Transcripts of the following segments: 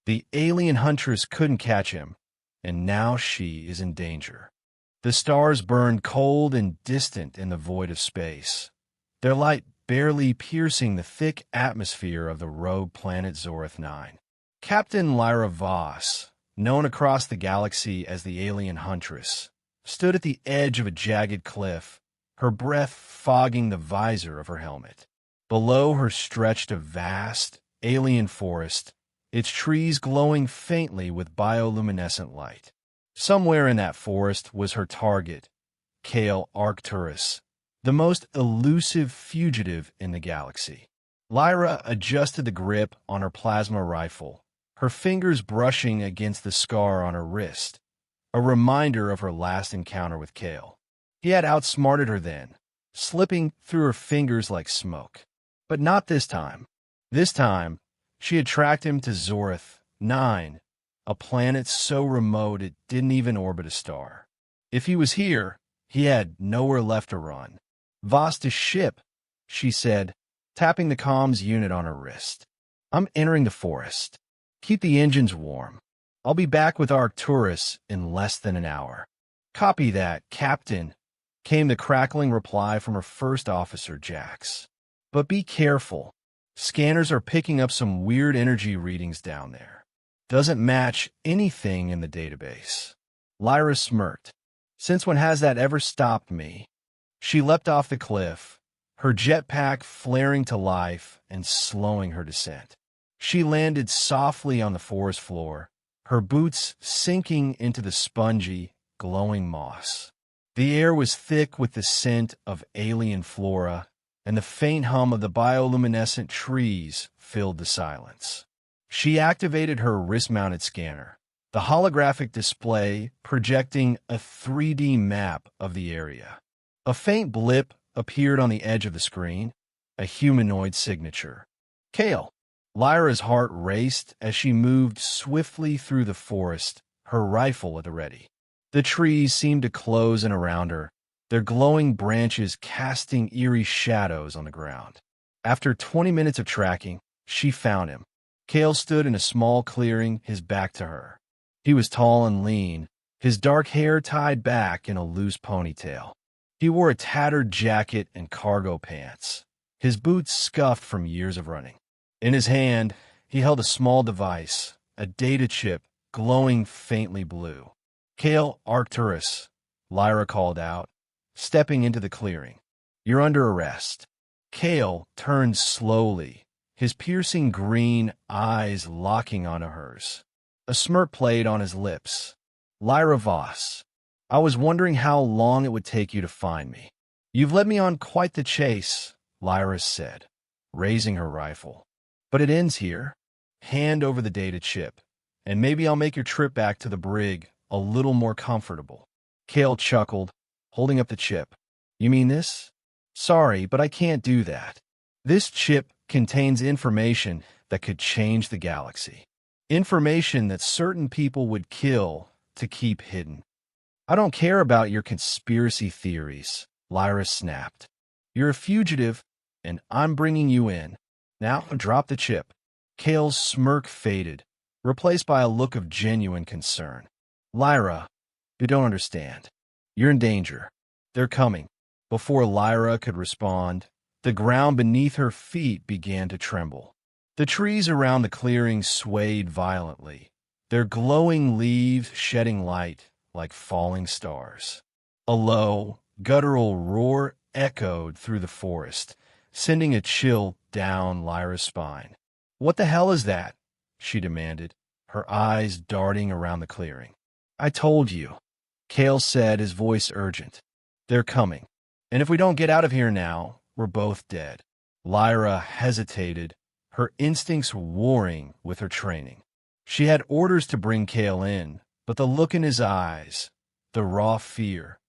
The alien Huntress couldn't catch him, and now she is in danger. The stars burned cold and distant in the void of space, their light barely piercing the thick atmosphere of the rogue planet Zorith 9. Captain Lyra Voss, known across the galaxy as the alien Huntress, stood at the edge of a jagged cliff, her breath fogging the visor of her helmet. Below her stretched a vast, alien forest, its trees glowing faintly with bioluminescent light. Somewhere in that forest was her target, Kale Arcturus, the most elusive fugitive in the galaxy. Lyra adjusted the grip on her plasma rifle, her fingers brushing against the scar on her wrist, a reminder of her last encounter with Kale. He had outsmarted her then, slipping through her fingers like smoke. But not this time. This time, she had tracked him to Zorith 9, a planet so remote it didn't even orbit a star. If he was here, he had nowhere left to run. "Voss to ship," she said, tapping the comms unit on her wrist. "I'm entering the forest. Keep the engines warm. I'll be back with Arcturus in less than an hour." "Copy that, Captain," came the crackling reply from her first officer, Jax. "But be careful. Scanners are picking up some weird energy readings down there. Doesn't match anything in the database." Lyra smirked. "Since when has that ever stopped me?" She leapt off the cliff, her jetpack flaring to life and slowing her descent. She landed softly on the forest floor, her boots sinking into the spongy, glowing moss. The air was thick with the scent of alien flora, and the faint hum of the bioluminescent trees filled the silence. She activated her wrist-mounted scanner, the holographic display projecting a 3D map of the area. A faint blip appeared on the edge of the screen, a humanoid signature. "Kale." Lyra's heart raced as she moved swiftly through the forest, her rifle at the ready. The trees seemed to close in around her, their glowing branches casting eerie shadows on the ground. After 20 minutes of tracking, she found him. Kale stood in a small clearing, his back to her. He was tall and lean, his dark hair tied back in a loose ponytail. He wore a tattered jacket and cargo pants, his boots scuffed from years of running. In his hand, he held a small device, a data chip glowing faintly blue. "Kale Arcturus," Lyra called out, stepping into the clearing. "You're under arrest." Kale turned slowly, his piercing green eyes locking onto hers. A smirk played on his lips. "Lyra Voss, I was wondering how long it would take you to find me." "You've led me on quite the chase," Lyra said, raising her rifle. "But it ends here. Hand over the data chip, and maybe I'll make your trip back to the brig a little more comfortable." Kale chuckled, holding up the chip. "You mean this?" "Sorry, but I can't do that. This chip contains information that could change the galaxy. Information that certain people would kill to keep hidden." "I don't care about your conspiracy theories," Lyra snapped. "You're a fugitive, and I'm bringing you in. Now drop the chip." Kale's smirk faded, replaced by a look of genuine concern. "Lyra, you don't understand. You're in danger. They're coming." Before Lyra could respond, the ground beneath her feet began to tremble. The trees around the clearing swayed violently, their glowing leaves shedding light like falling stars. A low, guttural roar echoed through the forest, sending a chill down Lyra's spine. "What the hell is that?" she demanded, her eyes darting around the clearing. "I told you," Kale said, his voice urgent. "They're coming. And if we don't get out of here now, we're both dead." Lyra hesitated, her instincts warring with her training. She had orders to bring Kale in, but the look in his eyes, the raw fear,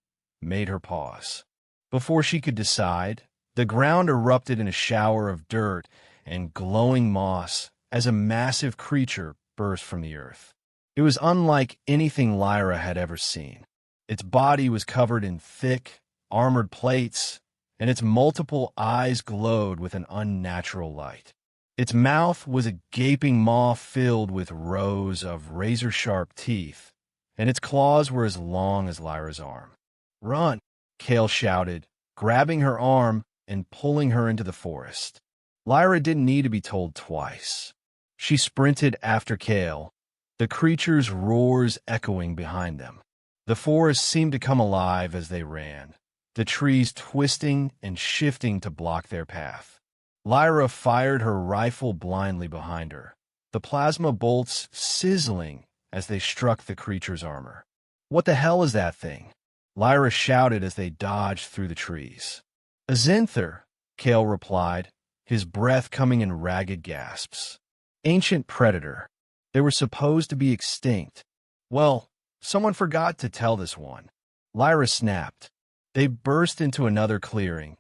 made her pause. Before she could decide, the ground erupted in a shower of dirt and glowing moss as a massive creature burst from the earth. It was unlike anything Lyra had ever seen. Its body was covered in thick, armored plates, and its multiple eyes glowed with an unnatural light. Its mouth was a gaping maw filled with rows of razor-sharp teeth, and its claws were as long as Lyra's arm. "Run!" Kale shouted, grabbing her arm and pulling her into the forest. Lyra didn't need to be told twice. She sprinted after Kale, the creature's roars echoing behind them. The forest seemed to come alive as they ran, the trees twisting and shifting to block their path. Lyra fired her rifle blindly behind her, the plasma bolts sizzling as they struck the creature's armor. "What the hell is that thing?" Lyra shouted as they dodged through the trees. "A zinther," Kale replied, his breath coming in ragged gasps. "Ancient predator. They were supposed to be extinct. Well, someone forgot to tell this one." Lyra snapped. They burst into another clearing,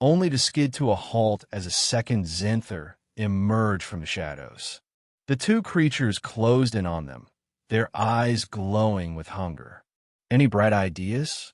only to skid to a halt as a second zinther emerged from the shadows. The two creatures closed in on them, their eyes glowing with hunger. "Any bright ideas?"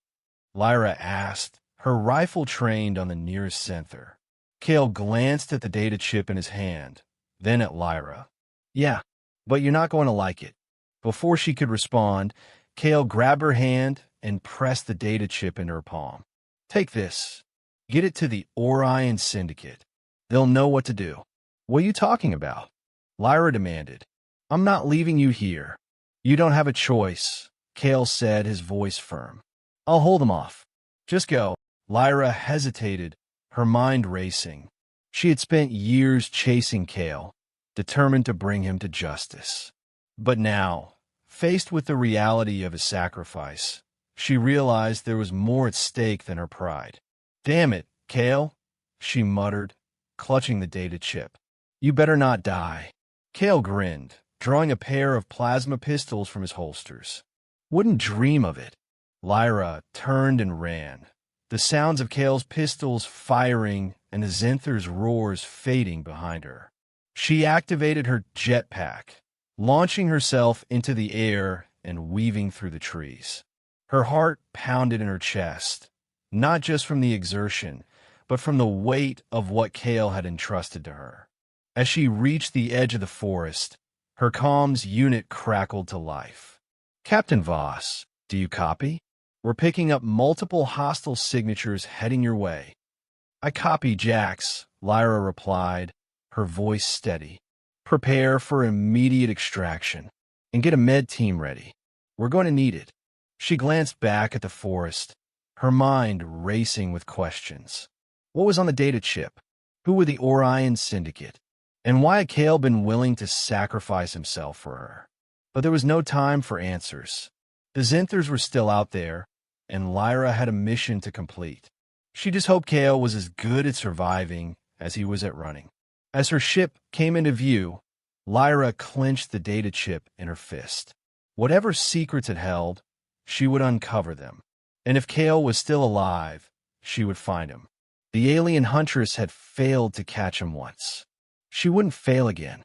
Lyra asked, her rifle trained on the nearest zinther. Kale glanced at the data chip in his hand, then at Lyra. "Yeah, but you're not going to like it." Before she could respond, Kale grabbed her hand and pressed the data chip into her palm. "Take this. Get it to the Orion Syndicate. They'll know what to do." "What are you talking about?" Lyra demanded. "I'm not leaving you here." "You don't have a choice," Kale said, his voice firm. "I'll hold them off. Just go." Lyra hesitated, her mind racing. She had spent years chasing Kale, determined to bring him to justice. But now, faced with the reality of his sacrifice, she realized there was more at stake than her pride. "Damn it, Kale," she muttered, clutching the data chip. "You better not die." Kale grinned, drawing a pair of plasma pistols from his holsters. "Wouldn't dream of it." Lyra turned and ran, the sounds of Kale's pistols firing and the zinther's roars fading behind her. She activated her jetpack, launching herself into the air and weaving through the trees. Her heart pounded in her chest, not just from the exertion, but from the weight of what Kale had entrusted to her. As she reached the edge of the forest, her comms unit crackled to life. "Captain Voss, do you copy? We're picking up multiple hostile signatures heading your way." "I copy, Jax," Lyra replied, her voice steady. "Prepare for immediate extraction, and get a med team ready. We're going to need it." She glanced back at the forest, her mind racing with questions. What was on the data chip? Who were the Orion Syndicate? And why had Kale been willing to sacrifice himself for her? But there was no time for answers. The zinthers were still out there, and Lyra had a mission to complete. She just hoped Kale was as good at surviving as he was at running. As her ship came into view, Lyra clenched the data chip in her fist. Whatever secrets it held, she would uncover them. And if Kale was still alive, she would find him. The alien Huntress had failed to catch him once. She wouldn't fail again.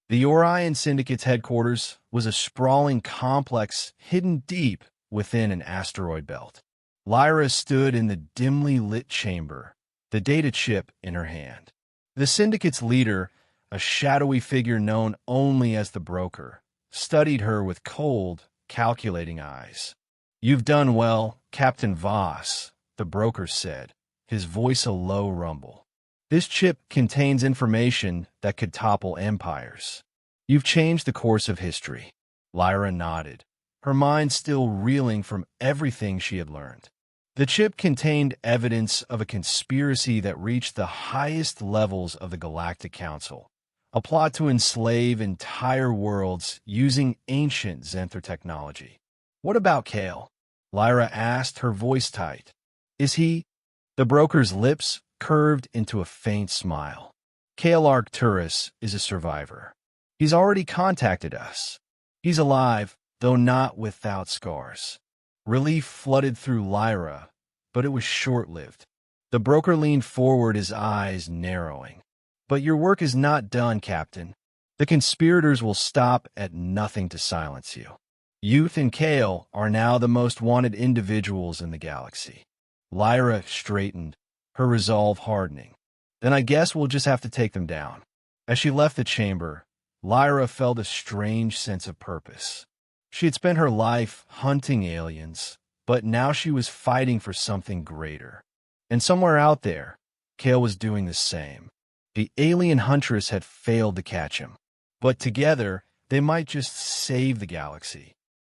The Orion Syndicate's headquarters was a sprawling complex hidden deep within an asteroid belt. Lyra stood in the dimly lit chamber, the data chip in her hand. The Syndicate's leader, a shadowy figure known only as the Broker, studied her with cold, calculating eyes. "You've done well, Captain Voss," the Broker said, his voice a low rumble. "This chip contains information that could topple empires. You've changed the course of history." Lyra nodded, her mind still reeling from everything she had learned. The chip contained evidence of a conspiracy that reached the highest levels of the Galactic Council, a plot to enslave entire worlds using ancient Zenther technology. "What about Kale?" Lyra asked, her voice tight. "Is he—" The Broker's lips curved into a faint smile. "Kale Arcturus is a survivor. He's already contacted us. He's alive, though not without scars." Relief flooded through Lyra, but it was short-lived. The Broker leaned forward, his eyes narrowing. "But your work is not done, Captain. The conspirators will stop at nothing to silence you. Youth and Kale are now the most wanted individuals in the galaxy." Lyra straightened, her resolve hardening. "Then I guess we'll just have to take them down." As she left the chamber, Lyra felt a strange sense of purpose. She had spent her life hunting aliens, but now she was fighting for something greater. And somewhere out there, Kale was doing the same. The alien Huntress had failed to catch him, but together they might just save the galaxy.